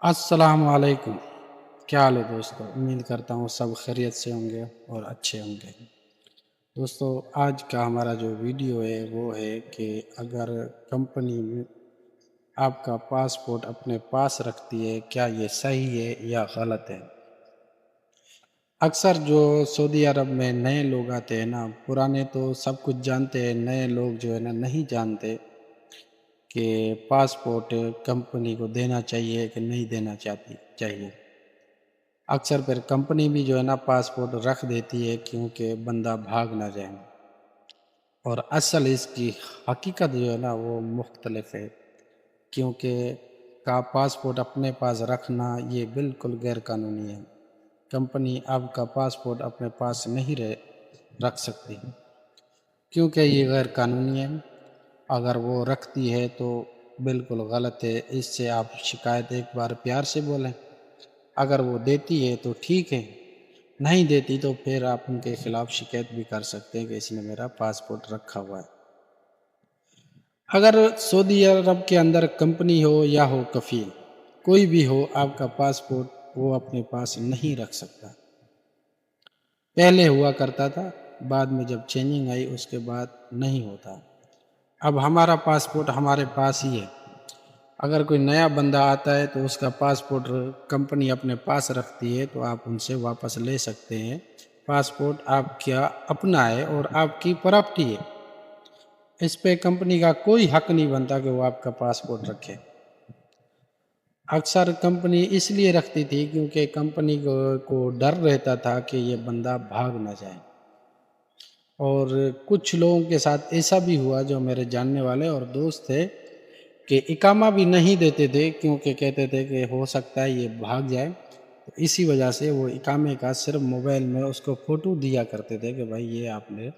السلام علیکم۔ کیا حال ہے دوستو؟ امید کرتا ہوں سب خیریت سے ہوں گے اور اچھے ہوں گے۔ دوستو آج کا ہمارا جو ویڈیو ہے وہ ہے کہ اگر کمپنی آپ کا پاسپورٹ اپنے پاس رکھتی ہے کیا یہ صحیح ہے یا غلط ہے؟ اکثر جو سعودی عرب میں نئے لوگ آتے ہیں نا، پرانے تو سب کچھ جانتے ہیں، نئے لوگ جو ہے نا نہیں جانتے کہ پاسپورٹ کمپنی کو دینا چاہیے کہ نہیں دینا چاہیے۔ اکثر پھر کمپنی بھی جو ہے نا پاسپورٹ رکھ دیتی ہے کیونکہ بندہ بھاگ نہ جائے، اور اصل اس کی حقیقت جو ہے نا وہ مختلف ہے، کیونکہ کا پاسپورٹ اپنے پاس رکھنا یہ بالکل غیر قانونی ہے۔ کمپنی آپ کا پاسپورٹ اپنے پاس نہیں رکھ سکتی کیونکہ یہ غیر قانونی ہے۔ اگر وہ رکھتی ہے تو بالکل غلط ہے، اس سے آپ شکایت ایک بار پیار سے بولیں۔ اگر وہ دیتی ہے تو ٹھیک ہے، نہیں دیتی تو پھر آپ ان کے خلاف شکایت بھی کر سکتے ہیں کہ اس نے میرا پاسپورٹ رکھا ہوا ہے۔ اگر سعودی عرب کے اندر کمپنی ہو یا ہو کفیل، کوئی بھی ہو، آپ کا پاسپورٹ وہ اپنے پاس نہیں رکھ سکتا۔ پہلے ہوا کرتا تھا، بعد میں جب چینجنگ آئی اس کے بعد نہیں ہوتا۔ اب ہمارا پاسپورٹ ہمارے پاس ہی ہے۔ اگر کوئی نیا بندہ آتا ہے تو اس کا پاسپورٹ کمپنی اپنے پاس رکھتی ہے تو آپ ان سے واپس لے سکتے ہیں۔ پاسپورٹ آپ کا اپنا ہے اور آپ کی پراپرٹی ہے، اس پہ کمپنی کا کوئی حق نہیں بنتا کہ وہ آپ کا پاسپورٹ رکھے۔ اکثر کمپنی اس لیے رکھتی تھی کیونکہ کمپنی کو ڈر رہتا تھا کہ یہ بندہ بھاگ نہ جائے، اور کچھ لوگوں کے ساتھ ایسا بھی ہوا جو میرے جاننے والے اور دوست تھے کہ اقامہ بھی نہیں دیتے تھے کیونکہ کہتے تھے کہ ہو سکتا ہے یہ بھاگ جائے، تو اسی وجہ سے وہ اقامے کا صرف موبائل میں اس کو فوٹو دیا کرتے تھے کہ بھائی یہ آپ نے،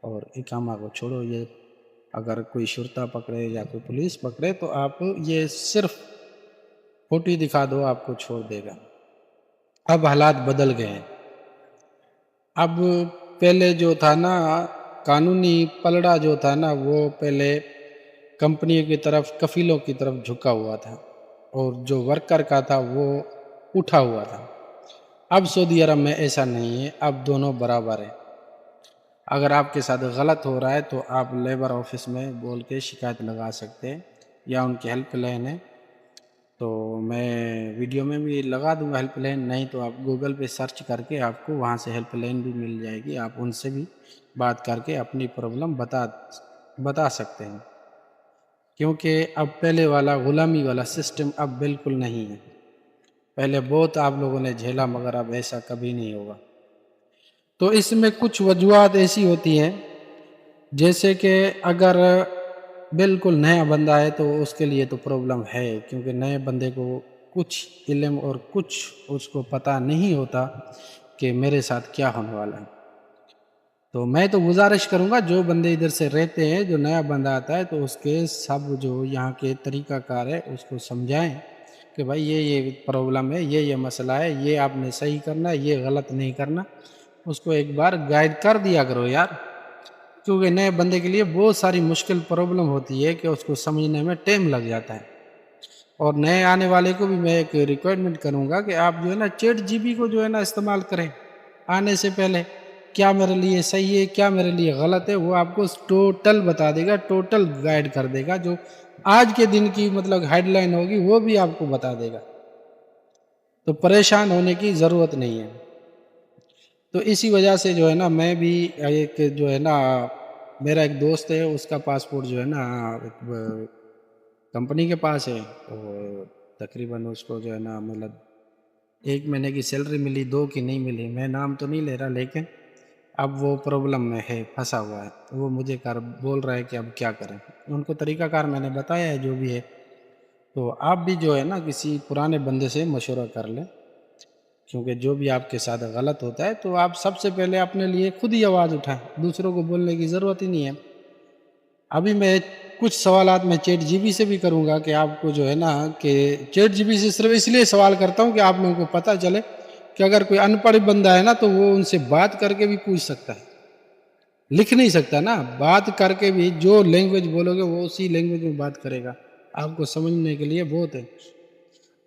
اور اقامہ کو چھوڑو، یہ اگر کوئی شرطہ پکڑے یا کوئی پولیس پکڑے تو آپ یہ صرف فوٹو دکھا دو، آپ کو چھوڑ دے گا۔ اب حالات بدل گئے ہیں۔ اب پہلے جو تھا نا قانونی پلڑا جو تھا نا وہ پہلے کمپنی کی طرف، کفیلوں کی طرف جھکا ہوا تھا، اور جو ورکر کا تھا وہ اٹھا ہوا تھا۔ اب سعودی عرب میں ایسا نہیں ہے، اب دونوں برابر ہیں۔ اگر آپ کے ساتھ غلط ہو رہا ہے تو آپ لیبر آفس میں بول کے شکایت لگا سکتے ہیں، یا ان کی ہیلپ لائن ہے، تو میں ویڈیو میں بھی لگا دوں گا ہیلپ لائن، نہیں تو آپ گوگل پہ سرچ کر کے آپ کو وہاں سے ہیلپ لائن بھی مل جائے گی، آپ ان سے بھی بات کر کے اپنی پرابلم بتا سکتے ہیں، کیونکہ اب پہلے والا غلامی والا سسٹم اب بالکل نہیں ہے۔ پہلے بہت آپ لوگوں نے جھیلا، مگر اب ایسا کبھی نہیں ہوگا۔ تو اس میں کچھ وجوہات ایسی ہوتی ہیں، جیسے کہ اگر بالکل نیا بندہ ہے تو اس کے لیے تو پرابلم ہے، کیونکہ نئے بندے کو کچھ علم اور کچھ اس کو پتہ نہیں ہوتا کہ میرے ساتھ کیا ہونے والا ہے۔ تو میں تو گزارش کروں گا جو بندے ادھر سے رہتے ہیں، جو نیا بندہ آتا ہے تو اس کے سب جو یہاں کے طریقہ کار ہے اس کو سمجھائیں کہ بھائی یہ پرابلم ہے، یہ مسئلہ ہے، یہ آپ نے صحیح کرنا ہے، یہ غلط نہیں کرنا۔ اس کو ایک بار گائیڈ کر دیا کرو یار، کیونکہ نئے بندے کے لیے بہت ساری مشکل پرابلم ہوتی ہے کہ اس کو سمجھنے میں ٹائم لگ جاتا ہے۔ اور نئے آنے والے کو بھی میں ایک ریکوائرمنٹ کروں گا کہ آپ جو ہے نا چیٹ جی پی کو جو ہے نا استعمال کریں آنے سے پہلے، کیا میرے لیے صحیح ہے، کیا میرے لیے غلط ہے، وہ آپ کو ٹوٹل بتا دے گا، ٹوٹل گائیڈ کر دے گا، جو آج کے دن کی مطلب ہیڈ لائن ہوگی وہ بھی آپ کو بتا دے گا، تو پریشان ہونے کی ضرورت نہیں ہے۔ تو اسی وجہ سے جو ہے نا میں بھی ایک جو ہے نا میرا ایک دوست ہے، اس کا پاسپورٹ جو ہے نا کمپنی کے پاس ہے، اور تقریباً اس کو جو ہے نا مطلب 1 مہینے کی سیلری ملی، 2 کی نہیں ملی، میں نام تو نہیں لے رہا، لیکن اب وہ پرابلم میں ہے، پھنسا ہوا ہے، وہ مجھے بول رہا ہے کہ اب کیا کریں۔ ان کو طریقہ کار میں نے بتایا ہے جو بھی ہے، تو آپ بھی جو ہے نا کسی پرانے بندے سے مشورہ کر لیں، کیونکہ جو بھی آپ کے ساتھ غلط ہوتا ہے تو آپ سب سے پہلے اپنے لیے خود ہی آواز اٹھائیں، دوسروں کو بولنے کی ضرورت ہی نہیں ہے۔ ابھی میں کچھ سوالات میں چیٹ جی پی سے بھی کروں گا کہ آپ کو جو ہے نا کہ چیٹ جی پی سے صرف اس لیے سوال کرتا ہوں کہ آپ لوگوں کو پتہ چلے کہ اگر کوئی ان پڑھ بندہ ہے نا تو وہ ان سے بات کر کے بھی پوچھ سکتا ہے، لکھ نہیں سکتا نا، بات کر کے بھی جو لینگویج بولو گے وہ اسی لینگویج میں بات کرے گا، آپ کو سمجھنے کے لیے بہت ہے۔